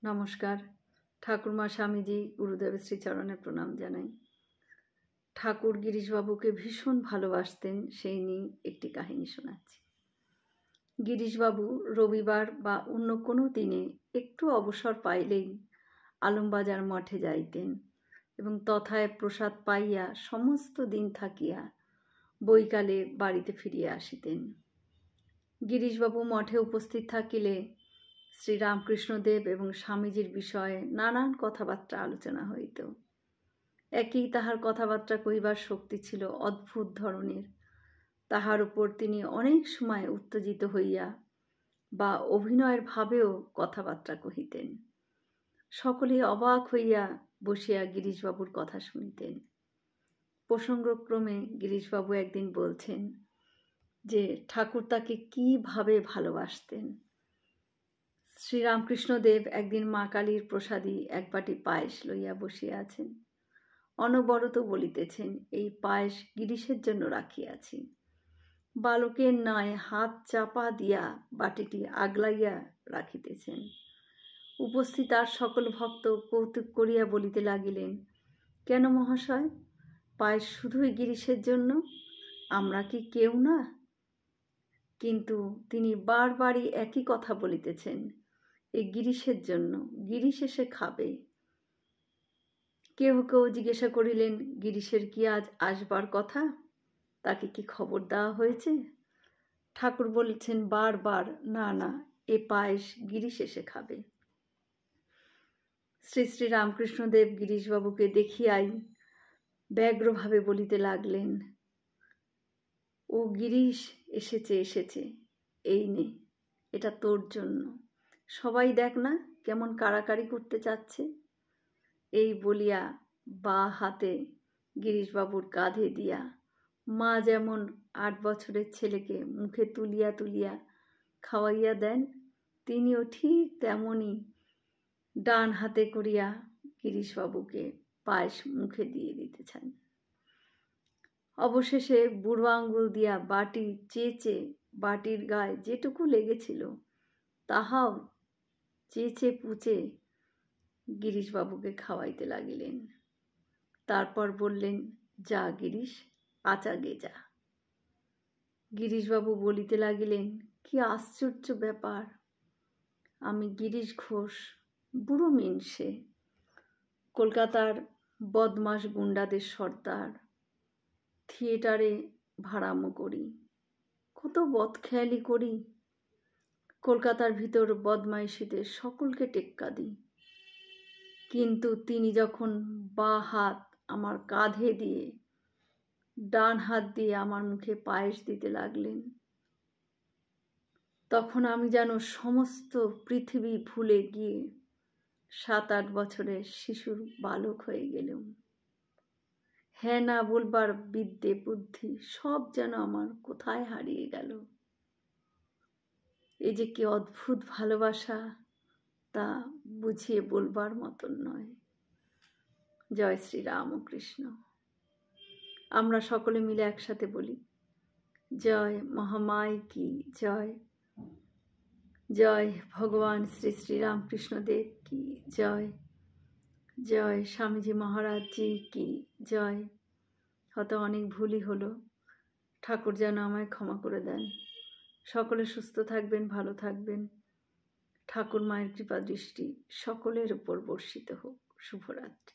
নমস্কার। ঠাকুরমা স্বামীজি গুরুদেবের শ্রীচরণে প্রণাম জানাই। ঠাকুর গিরিশবাবুকে ভীষণ ভালোবাসতেন, সেই নিয়ে একটি কাহিনী শোনাচ্ছি। গিরিশবাবু রবিবার বা অন্য কোনো দিনে একটু অবসর পাইলেই আলমবাজার মঠে যাইতেন এবং তথায় প্রসাদ পাইয়া সমস্ত দিন থাকিয়া বৈকালে বাড়িতে ফিরিয়া আসিতেন। গিরিশবাবু মঠে উপস্থিত থাকিলে শ্রীরামকৃষ্ণদেব এবং স্বামীজির বিষয়ে নানান কথাবার্তা আলোচনা হইত। একই তাহার কথাবার্তা কহিবার শক্তি ছিল অদ্ভুত ধরনের। তাহার উপর তিনি অনেক সময় উত্তেজিত হইয়া বা অভিনয়ের ভাবেও কথাবার্তা কহিতেন। সকলেই অবাক হইয়া বসিয়া গিরিশবাবুর কথা শুনিতেন। প্রসঙ্গক্রমে গিরিশবাবু একদিন বলছেন যে ঠাকুর তাকে কীভাবে ভালোবাসতেন। শ্রীরামকৃষ্ণদেব একদিন মা কালীর প্রসাদী এক বাটি পায়েস লইয়া বসিয়া আছেন। অনবরত বলিতেছেন, এই পায়েস গিরিশের জন্য রাখিয়াছি। বালকের ন্যায় হাত চাপা দিয়া বাটিটি আগলাইয়া রাখিতেছেন। উপস্থিত আর সকল ভক্ত কৌতুক করিয়া বলিতে লাগিলেন, কেন মহাশয়, পায়েস শুধুই গিরিশের জন্য? আমরা কি কেউ না? কিন্তু তিনি বারবারই একই কথা বলিতেছেন, এই গিরিশের জন্য, গিরিশ এসে খাবে। কেউ কেউ জিজ্ঞাসা করিলেন, গিরিশের কি আজ আসবার কথা? তাকে কি খবর দেওয়া হয়েছে? ঠাকুর বলেছেন বারবার, না না, এ পায়েস গিরিশ এসে খাবে। শ্রী শ্রী রামকৃষ্ণদেব গিরিশবাবুকে দেখিয়াই ব্যগ্রভাবে বলিতে লাগলেন, ও গিরিশ, এসেছে এসেছে, এই নে, এটা তোর জন্য। সবাই দেখ না কেমন কাড়াকাড়ি করতে চাচ্ছে। এই বলিয়া বা হাতে গিরিশবাবুর কাঁধে দিয়া মা যেমন 8 বছরের ছেলেকে মুখে তুলিয়া তুলিয়া খাওয়াইয়া দেন, তিনিও ঠিক তেমনই ডান হাতে করিয়া গিরিশবাবুকে পায়েস মুখে দিয়ে দিতেছেন। অবশেষে বুড়ো আঙ্গুল দিয়া বাটি চেঁচে বাটির গায়ে যেটুকু লেগেছিল তাহাও চেঁচে পুচে গিরিশবাবুকে খাওয়াইতে লাগিলেন। তারপর বললেন, যা গিরিশ, আচাগে যা। গিরিশবাবু বলিতে লাগিলেন, কি আশ্চর্য ব্যাপার, আমি গিরিশ ঘোষ, বুড়ো মিনসে, কলকাতার বদমাস গুন্ডাদের সর্দার, থিয়েটারে ভাড়ামো করি, কত বদখেয়ালি করি, কলকাতার ভিতর বদমাইশিতে সকলকে টেক্কা দিই। কিন্তু তিনি যখন বাঁ হাত আমার কাঁধে দিয়ে ডান হাত দিয়ে আমার মুখে পায়েস দিতে লাগলেন, তখন আমি যেন সমস্ত পৃথিবী ভুলে গিয়ে 7-8 বছরের শিশুর বালক হয়ে গেলাম। হ্যাঁ না বলবার বিদ্যে বুদ্ধি সব যেন আমার কোথায় হারিয়ে গেল। এই যে কি অদ্ভুত ভালোবাসা, তা বুঝিয়ে বলবার মতন নয়। জয় শ্রী রামকৃষ্ণ। আমরা সকলে মিলে একসাথে বলি, জয় মহামায় কি জয়, জয় ভগবান শ্রী শ্রী রামকৃষ্ণদেব কি জয়, জয় স্বামীজি মহারাজ জি কি জয়। হয়তো অনেক ভুলই হলো, ঠাকুর যেন আমায় ক্ষমা করে দেন। সকলে সুস্থ থাকবেন, ভালো থাকবেন। ঠাকুর মায়ের কৃপা দৃষ্টি সকলের উপর বর্ষিত হোক। শুভরাত্রি।